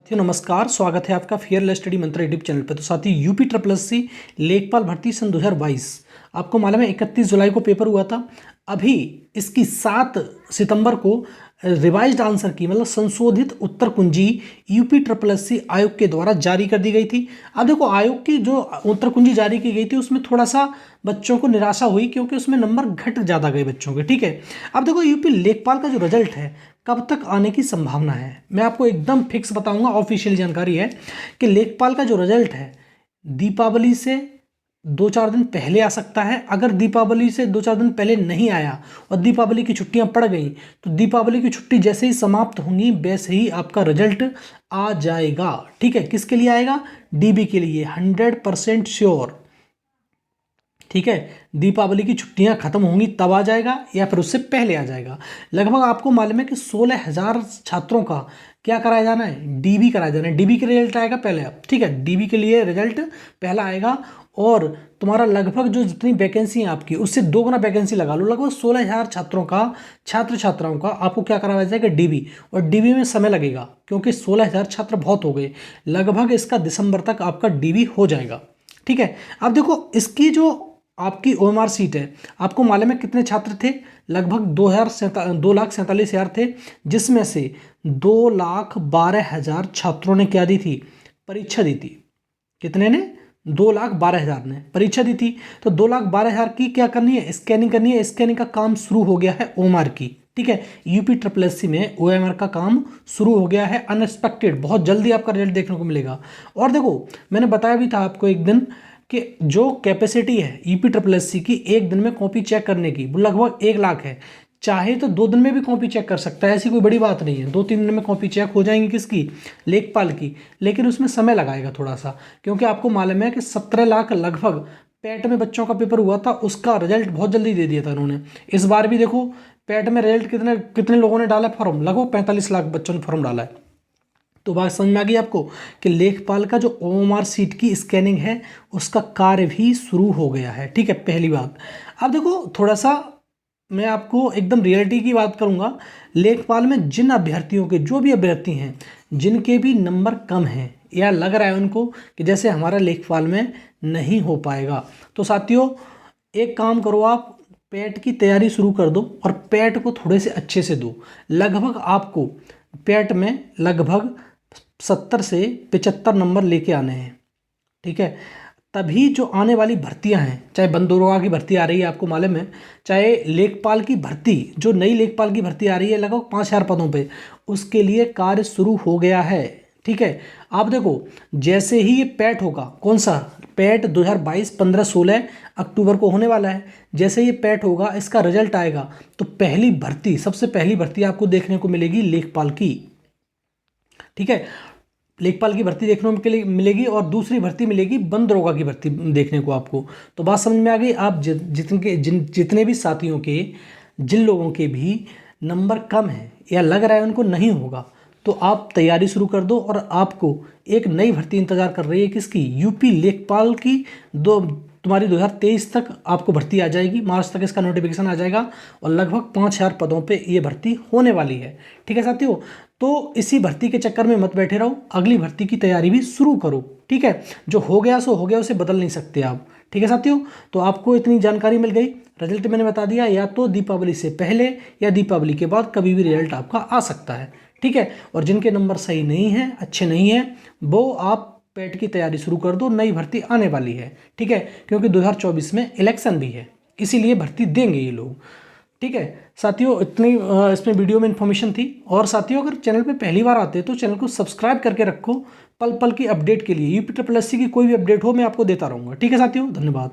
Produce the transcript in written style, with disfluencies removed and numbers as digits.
साथियों नमस्कार, स्वागत है आपका फियरलेस स्टडी मंत्र यूट्यूब चैनल पर। तो साथियों यूपी ट्रिपल एस सी लेखपाल भर्ती सन 2022 आपको मालूम है 31 जुलाई को पेपर हुआ था। अभी इसकी 7 सितंबर को रिवाइज्ड आंसर की मतलब संशोधित उत्तर कुंजी यूपी ट्रिपल एस सी आयोग के द्वारा जारी कर दी गई थी। अब देखो आयोग की जो उत्तर कुंजी जारी की गई थी उसमें थोड़ा सा बच्चों को निराशा हुई क्योंकि उसमें नंबर घट ज़्यादा गए बच्चों के। ठीक है, अब देखो यूपी लेखपाल का जो रिजल्ट है कब तक आने की संभावना है मैं आपको एकदम फिक्स बताऊंगा। ऑफिशियल जानकारी है कि लेखपाल का जो रिजल्ट है दीपावली से 2-4 दिन पहले आ सकता है। अगर दीपावली से 2-4 दिन पहले नहीं आया और दीपावली की छुट्टियां पड़ गई तो दीपावली की छुट्टी जैसे ही समाप्त होंगी वैसे ही आपका रिजल्ट आ जाएगा। ठीक है, किसके लिए आएगा? डीबी के लिए 100% श्योर। ठीक है, दीपावली की छुट्टियां खत्म होंगी तब आ जाएगा या फिर उससे पहले आ जाएगा। लगभग आपको मालूम है कि 16,000 छात्रों का क्या कराया जाना है? डीबी कराया जाना है। डीबी के रिजल्ट आएगा पहले अब। ठीक है, डीबी के लिए रिजल्ट पहला आएगा और तुम्हारा लगभग जो जितनी वैकेंसी है आपकी उससे 2 गुना वैकेंसी लगा लो। लगभग 16,000 छात्रों का छात्र छात्राओं का आपको क्या कराया जाएगा? डीबी। और डीबी में समय लगेगा क्योंकि 16,000 छात्र बहुत हो गए। लगभग इसका दिसंबर तक आपका डीबी हो जाएगा। ठीक है, अब देखो इसकी जो आपकी ओएमआर सीट है आपको मालूम है कितने छात्र थे? लगभग 2,47,000 थे, जिसमें से 2,12,000 छात्रों ने क्या दी थी? परीक्षा दी थी। कितने ने? 2,12,000 ने परीक्षा दी थी। तो 2,12,000 की क्या करनी है? स्कैनिंग करनी है। स्कैनिंग का काम शुरू हो गया है ओएमआर की। ठीक है, यूपी ट्रिपल एस सी में ओएमआर का काम शुरू हो गया है। अनएक्सपेक्टेड बहुत जल्दी आपका रिजल्ट देखने को मिलेगा। और देखो मैंने बताया भी था आपको एक दिन कि जो कैपेसिटी है यूपी ट्रिपल एस सी की एक दिन में कॉपी चेक करने की वो लगभग 1 लाख है। चाहे तो 2 दिन में भी कॉपी चेक कर सकता है, ऐसी कोई बड़ी बात नहीं है। 2-3 दिन में कॉपी चेक हो जाएंगी किसकी? लेखपाल की। लेकिन उसमें समय लगाएगा थोड़ा सा क्योंकि आपको मालूम है कि 17 लाख लगभग पैट में बच्चों का पेपर हुआ था, उसका रिजल्ट बहुत जल्दी दे दिया था उन्होंने। इस बार भी देखो पैट में रिजल्ट कितने कितने लोगों ने डाला फॉर्म? लगभग 45 लाख बच्चों ने फॉर्म डाला है। तो बात समझ में आ गई आपको कि लेखपाल का जो ओएमआर सीट की स्कैनिंग है उसका कार्य भी शुरू हो गया है। ठीक है, पहली बात। अब देखो थोड़ा सा मैं आपको एकदम रियलिटी की बात करूंगा। लेखपाल में जिन अभ्यर्थियों के जो भी अभ्यर्थी हैं जिनके भी नंबर कम हैं या लग रहा है उनको कि जैसे हमारा लेखपाल में नहीं हो पाएगा, तो साथियों एक काम करो, आप पैट की तैयारी शुरू कर दो और पैट को थोड़े से अच्छे से दो। लगभग आपको पैट में लगभग 70 से 75 नंबर लेके आने हैं। ठीक है, तभी जो आने वाली भर्तियां हैं, चाहे वन दरोगा की भर्ती आ रही है आपको मालूम है, चाहे लेखपाल की भर्ती जो नई लेखपाल की भर्ती आ रही है लगभग 5,000 पदों पे, उसके लिए कार्य शुरू हो गया है। ठीक है, आप देखो जैसे ही ये पैट होगा, कौन सा पैट 2022 15-16 अक्टूबर को होने वाला है, जैसे ये पैट होगा इसका रिजल्ट आएगा तो पहली भर्ती सबसे पहली भर्ती आपको देखने को मिलेगी लेखपाल की। ठीक है, लेखपाल की भर्ती देखने को मिलेगी और दूसरी भर्ती मिलेगी वन दरोगा की भर्ती देखने को आपको। तो बात समझ में आ गई। आप जितने भी साथियों के जिन लोगों के भी नंबर कम है या लग रहा है उनको नहीं होगा तो आप तैयारी शुरू कर दो। और आपको एक नई भर्ती इंतजार कर रही है किसकी? यूपी लेखपाल की। तुम्हारी 2023 तक आपको भर्ती आ जाएगी, मार्च तक इसका नोटिफिकेशन आ जाएगा और लगभग 5,000 पदों पे ये भर्ती होने वाली है। ठीक है साथियों, तो इसी भर्ती के चक्कर में मत बैठे रहो, अगली भर्ती की तैयारी भी शुरू करो। ठीक है, जो हो गया सो हो गया, उसे बदल नहीं सकते आप। ठीक है साथियों, तो आपको इतनी जानकारी मिल गई। रिजल्ट मैंने बता दिया, या तो दीपावली से पहले या दीपावली के बाद कभी भी रिजल्ट आपका आ सकता है। ठीक है, और जिनके नंबर सही नहीं हैं, अच्छे नहीं हैं, वो आप पेट की तैयारी शुरू कर दो, नई भर्ती आने वाली है। ठीक है, क्योंकि 2024 में इलेक्शन भी है, इसीलिए भर्ती देंगे ये लोग। ठीक है साथियों, इतनी इसमें वीडियो में इन्फॉर्मेशन थी। और साथियों अगर चैनल पे पहली बार आते हैं तो चैनल को सब्सक्राइब करके रखो, पल पल की अपडेट के लिए। यूपी ट्रिपल एस सी की कोई भी अपडेट हो मैं आपको देता रहूँगा। ठीक है साथियों, धन्यवाद।